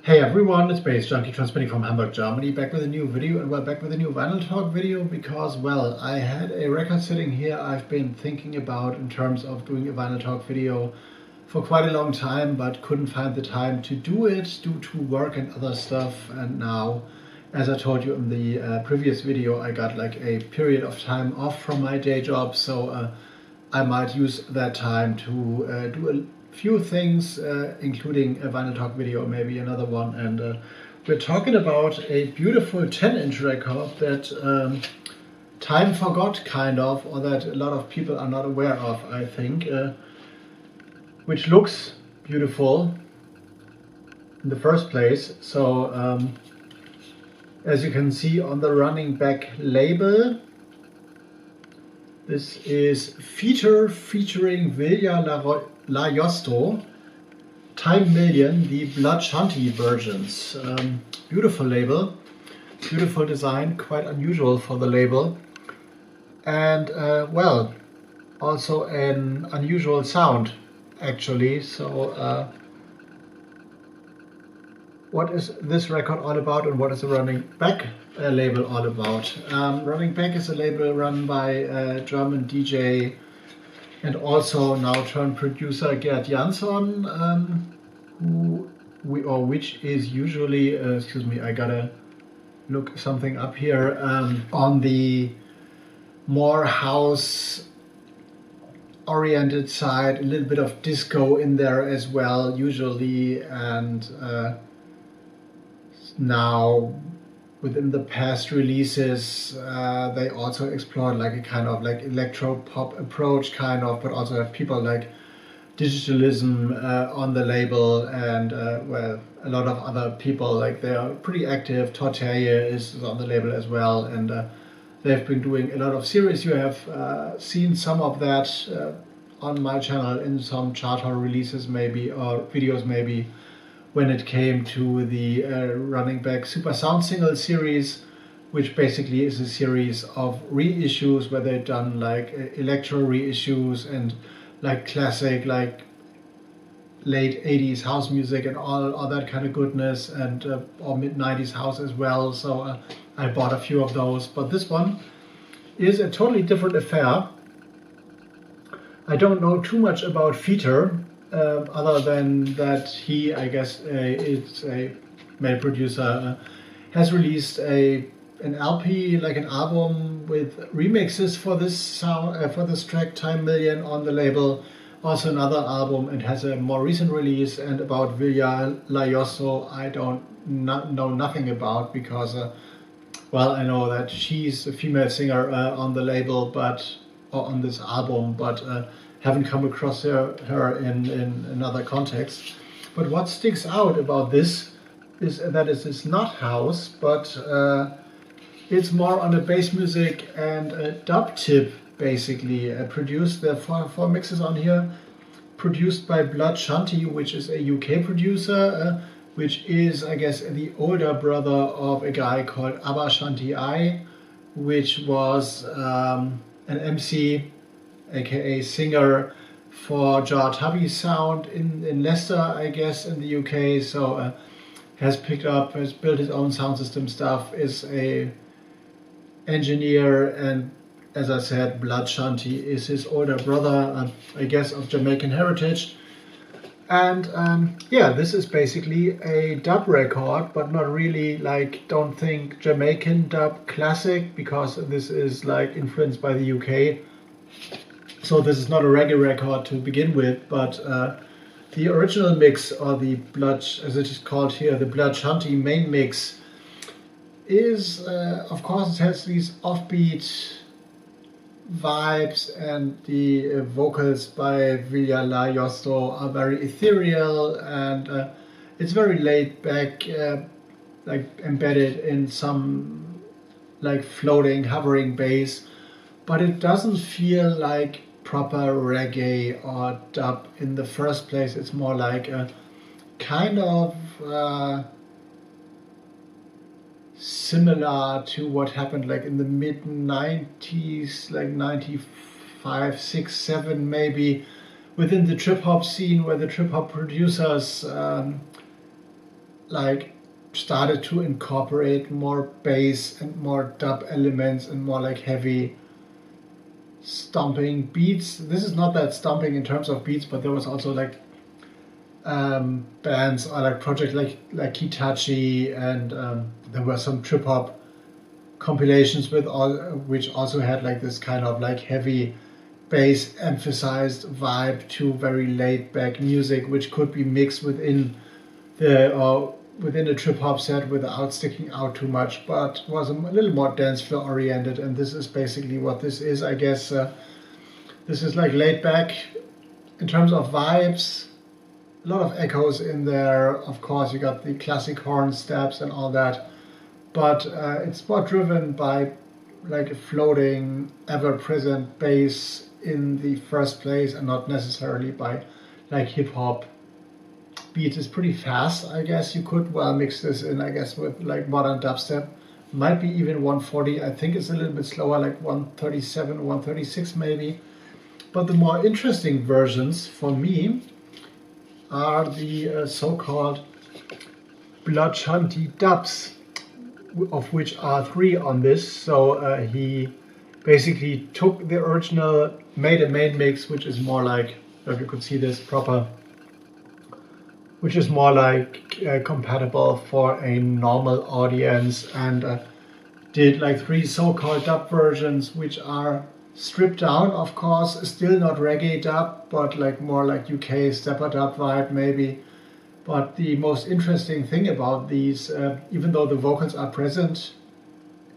Hey everyone, it's baze.djunkiii transmitting from Hamburg, Germany, back with a new video, and we're back with a new vinyl talk video because, well, I had a record sitting here I've been thinking about in terms of doing a vinyl talk video for quite a long time, but couldn't find the time to do it due to work and other stuff. And now, as I told you in the previous video, I got like a period of time off from my day job, so I might use that time to do a few things, including a vinyl talk video, maybe another one. And we're talking about a beautiful 10-inch record that time forgot, kind of, or that a lot of people are not aware of, I think, which looks beautiful in the first place. So as you can see on the running back label, this is Feature featuring Vilja Laiostro, Time Million, the Blood Shanty versions. Beautiful label, beautiful design, quite unusual for the label. And well, also an unusual sound, actually. So what is this record all about, and what is the Running Back label all about? Running Back is a label run by a German DJ and also now turned producer Gerd Janson, which is usually, excuse me, I gotta look something up here, on the more house oriented side, a little bit of disco in there as well, usually. And now within the past releases, they also explored like a kind of like electro pop approach, kind of, but also have people like Digitalism on the label, and well, a lot of other people, like they are pretty active. Tortilla is on the label as well, and they've been doing a lot of series. You have seen some of that on my channel in some charter releases maybe, or videos maybe, when it came to the Running Back Super Sound Single series, which basically is a series of reissues where they've done like electro reissues and like classic, like late 80s house music and all that kind of goodness, and or mid 90s house as well. So I bought a few of those, but this one is a totally different affair. I don't know too much about Feature, other than that he, I guess, it's a male producer, has released an LP, like an album with remixes for this sound, for this track Time Million on the label. Also another album, and has a more recent release. And about Vilja Laiostro, I don't know nothing about, because well, I know that she's a female singer on the label, but or on this album, but haven't come across her in another context. But what sticks out about this is that it is not house, but it's more on a bass music and a dub tip, basically. Produced, there are four mixes on here, produced by Blood Shanty, which is a UK producer, which is, I guess, the older brother of a guy called BANDCAMP, which was an MC, aka singer, for Jar Tubby's sound in Leicester, I guess, in the UK. So has built his own sound system stuff, is a engineer, and as I said, Blood Shanty is his older brother, I guess, of Jamaican heritage. And yeah, this is basically a dub record, but not really, like, don't think Jamaican dub classic, because this is like influenced by the UK. So this is not a reggae record to begin with, but the original mix, or the Blood, as it is called here, the Blood Shanty main mix, is, of course, it has these offbeat vibes, and the vocals by Vilja Laiostro are very ethereal, and it's very laid back, like embedded in some like floating, hovering bass, but it doesn't feel like proper reggae or dub in the first place. It's more like a kind of similar to what happened like in the mid 90s, like 95, 6, 7 maybe, within the trip hop scene, where the trip hop producers like started to incorporate more bass and more dub elements and more like heavy stomping beats. This is not that stomping in terms of beats, but there was also like bands or like projects like Hitachi, and there were some trip hop compilations with which also had like this kind of like heavy bass emphasized vibe to very laid back music, which could be mixed within a trip hop set without sticking out too much, but was a little more dance floor oriented. And this is basically what this is, I guess. This is like laid back in terms of vibes. A lot of echoes in there. Of course, you got the classic horn steps and all that, but it's more driven by like a floating, ever-present bass in the first place, and not necessarily by like hip-hop beat. Is pretty fast, I guess. You could well mix this in, I guess, with like modern dubstep. Might be even 140. I think it's a little bit slower, like 137, 136 maybe. But the more interesting versions for me are the so-called Blachanti dubs, of which are 3 on this. So he basically took the original, made a main mix, which is more like, if you could see this proper, which is more like compatible for a normal audience, and did like 3 so-called dub versions, which are stripped down, of course, still not reggae dub, but like more like UK stepper dub vibe maybe. But the most interesting thing about these, even though the vocals are present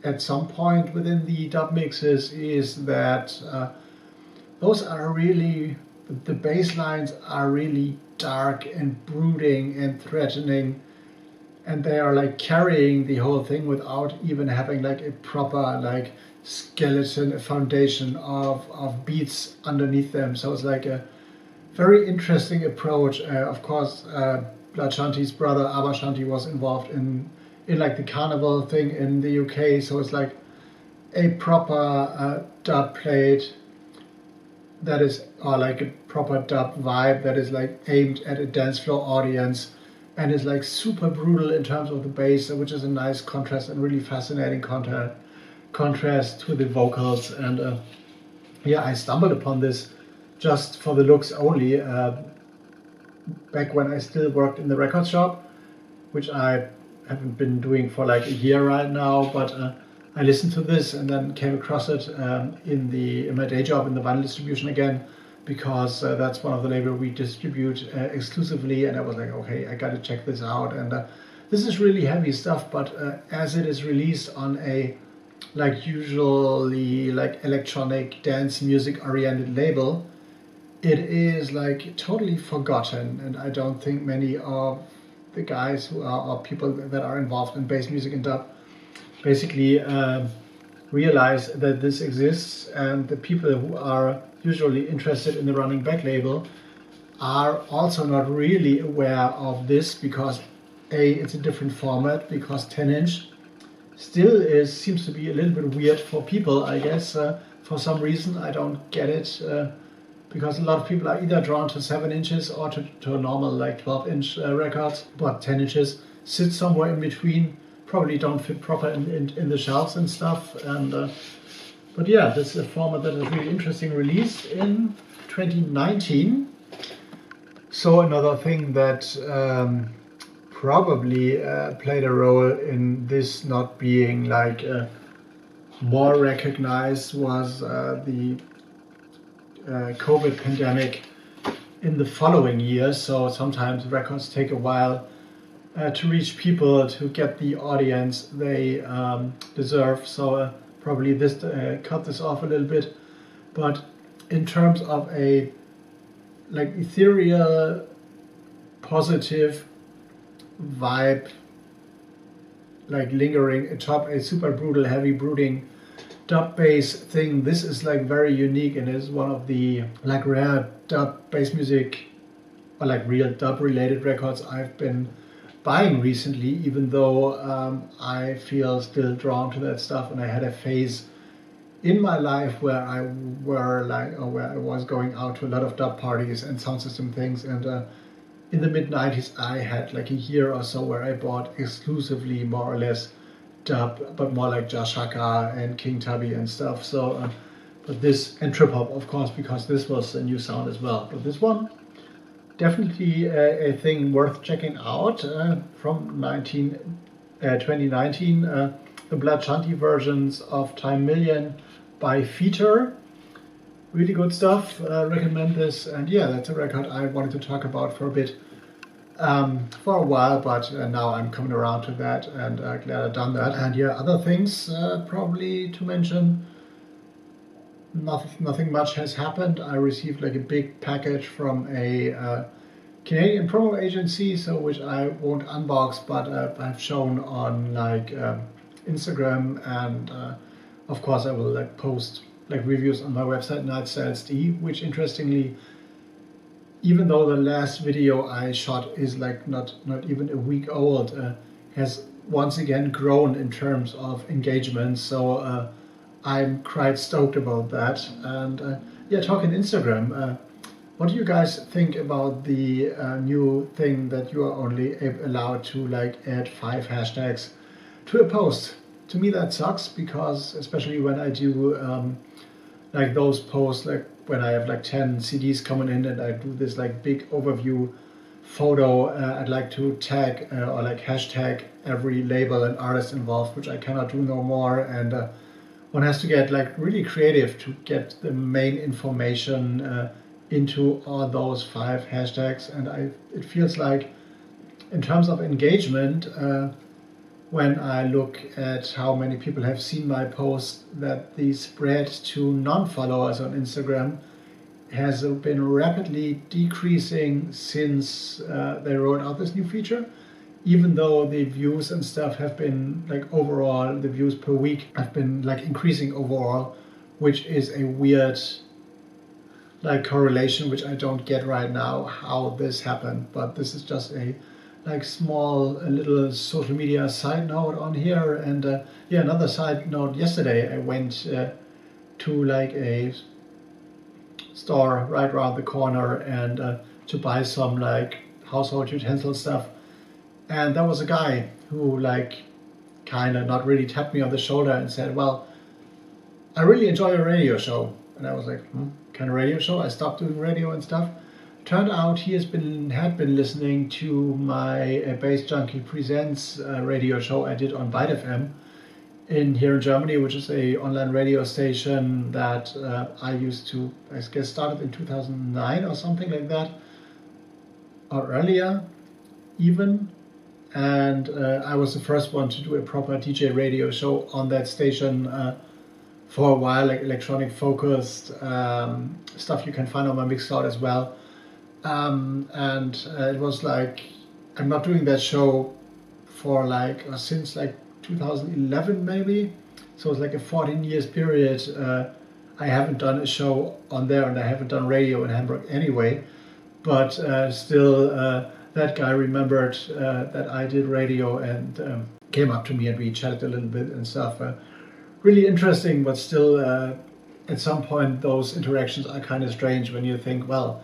at some point within the dub mixes, is that those are really, the bass lines are really dark and brooding and threatening, and they are like carrying the whole thing without even having like a proper like skeleton, a foundation of beats underneath them. So it's like a very interesting approach. Of course, Blachanti's brother Abashanti was involved in like the carnival thing in the UK, so it's like a proper dub plate that is, or like a proper dub vibe that is like aimed at a dance floor audience, and is like super brutal in terms of the bass, which is a nice contrast and really fascinating contrast to the vocals. And yeah, I stumbled upon this just for the looks only back when I still worked in the record shop, which I haven't been doing for like a year right now, but I listened to this and then came across it in my day job in the vinyl distribution again, because that's one of the labels we distribute exclusively, and I was like, okay, I gotta check this out. And this is really heavy stuff, but as it is released on a like usually like electronic dance music oriented label, it is like totally forgotten, and I don't think many of the guys who are, or people that are involved in bass music and dub, basically realize that this exists. And the people who are usually interested in the running back label are also not really aware of this, because it's a different format, because 10-inch still seems to be a little bit weird for people, I guess, for some reason. I don't get it, because a lot of people are either drawn to 7 inches or to a normal like 12-inch records, but 10 inches sit somewhere in between, probably don't fit proper in the shelves and stuff. And but yeah, this is a format that is really interesting, released in 2019. So another thing that probably played a role in this not being like more recognized was the COVID pandemic in the following year. So sometimes records take a while to reach people, to get the audience they deserve. So probably this cut this off a little bit. But in terms of a like ethereal, positive vibe, like lingering atop a super brutal, heavy, brooding dub bass thing, this is like very unique, and is one of the like rare dub bass music, or like real dub related records I've been buying recently, even though I feel still drawn to that stuff. And I had a phase in my life where I was going out to a lot of dub parties and sound system things, and in the mid-90s I had like a year or so where I bought exclusively more or less dub, but more like Jashaka and King Tubby and stuff. So but this, and trip hop of course, because this was a new sound as well. But this one, definitely a thing worth checking out, from 2019, the Blood Shanty versions of Time Million by Feater. Really good stuff, recommend this. And yeah, that's a record I wanted to talk about for a bit, for a while, but now I'm coming around to that, and glad I've done that. And yeah, other things probably to mention. Nothing much has happened. I received like a big package from a Canadian promo agency, so which I won't unbox, but I've shown on like Instagram, and of course I will like post like reviews on my website Erzählt, which interestingly, even though the last video I shot is like not even a week old, has once again grown in terms of engagement. So I'm quite stoked about that. And yeah, talking Instagram, what do you guys think about the new thing that you are only allowed to like add 5 hashtags to a post? To me that sucks, because especially when I do like those posts, like when I have like 10 CDs coming in and I do this like big overview photo, I'd like to tag or like hashtag every label and artist involved, which I cannot do no more. And one has to get like really creative to get the main information into all those 5 hashtags. And it feels like in terms of engagement, when I look at how many people have seen my post, that the spread to non-followers on Instagram has been rapidly decreasing since they rolled out this new feature. Even though the views and stuff have been like overall, the views per week have been like increasing overall, which is a weird like correlation, which I don't get right now how this happened. But this is just a like small a little social media side note on here. And yeah, another side note, yesterday I went to like a store right around the corner and to buy some like household utensil stuff. And there was a guy who like kind of not really tapped me on the shoulder and said, well, I really enjoy your radio show. And I was like, kind of radio show? I stopped doing radio and stuff. Turned out he had been listening to my Bass Junkie Presents radio show I did on BANDCAMP here in Germany, which is a online radio station that I used to, I guess, started in 2009 or something like that, or earlier even. And I was the first one to do a proper DJ radio show on that station for a while, like electronic focused stuff you can find on my Mixcloud as well. And it was like, I'm not doing that show for like since like 2011 maybe, so it's like a 14 years period. I haven't done a show on there, and I haven't done radio in Hamburg anyway, but still that guy remembered that I did radio and came up to me and we chatted a little bit and stuff. Really interesting, but still at some point those interactions are kind of strange when you think, well,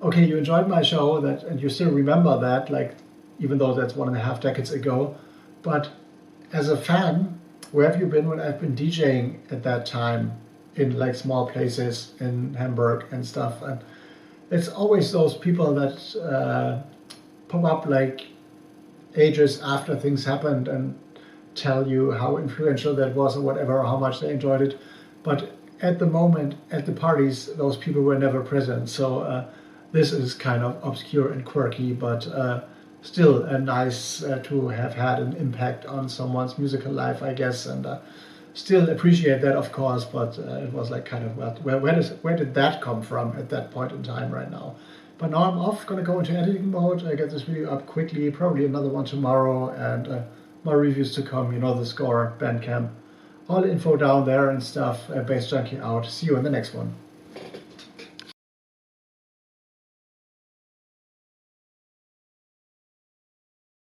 okay, you enjoyed my show, that, and you still remember that, like, even though that's 1.5 decades ago. But as a fan, where have you been when I've been DJing at that time in like small places in Hamburg and stuff? And it's always those people that pop up like ages after things happened and tell you how influential that was or whatever, or how much they enjoyed it. But at the moment, at the parties, those people were never present. So this is kind of obscure and quirky, but still nice to have had an impact on someone's musical life, I guess, and still appreciate that, of course. But it was like kind of, where did that come from at that point in time right now? But now I'm off, gonna go into editing mode. I get this video up quickly, probably another one tomorrow, and more reviews to come. You know the score, BANDCAMP, all info down there and stuff. Bass Junkie out. See you in the next one.